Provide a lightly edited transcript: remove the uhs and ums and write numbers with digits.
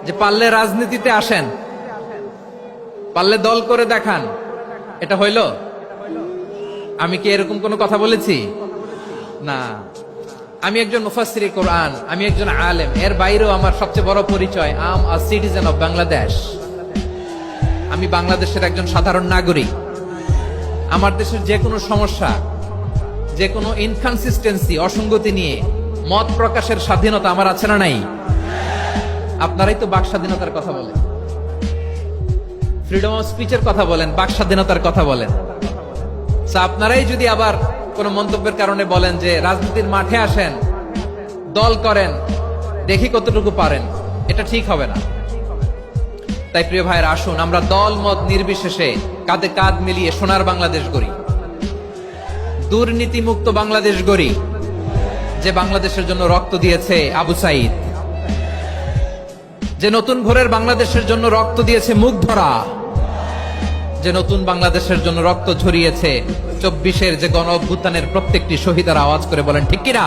যে পারলে রাজনীতিতে আসেন, পারলে দল করে দেখান, এটা হইল? আমি কি এরকম কোনো কথা বলেছি? না। আমি একজন মুফাসসিরে কোরআন, আমি একজন আলেম, এর বাইরেও আমার সবচেয়ে বড় পরিচয় আম আ সিটিজেন অফ বাংলাদেশ। আমি বাংলাদেশের একজন সাধারণ নাগরিক। আমার দেশের যে কোনো সমস্যা, যে কোনো ইনকনসিস্টেন্সি, অসঙ্গতি নিয়ে মত প্রকাশের স্বাধীনতা আমার আছে না নাই? আপনারাই তো বাক স্বাধীনতার কথা বলেন, ফ্রিডম অফ স্পিচের কথা বলেন, বাক স্বাধীনতার কথা বলেন। আপনারাই যদি আবার কোন মন্তব্যের কারণে বলেন যে রাজনীতির মাঠে আসেন, দল করেন, দেখি কতটুকু পারেন, এটা ঠিক হবে না। তাই প্রিয় ভাইয়ের, আসুন আমরা দল মত নির্বিশেষে কাঁধে কাঁধ মিলিয়ে সোনার বাংলাদেশ গড়ি, দুর্নীতি মুক্ত বাংলাদেশ গড়ি, যে বাংলাদেশের জন্য রক্ত দিয়েছে আবু সাইদ, যে নতুন ভোরের বাংলাদেশের জন্য রক্ত দিয়েছে মুগ্ধরা, যে নতুন বাংলাদেশের জন্য রক্ত ঝরিয়েছে 24-এর যে গণ অভ্যুত্থানের প্রত্যেকটি শহীদের। আওয়াজ করে বলেন ঠিক কিনা?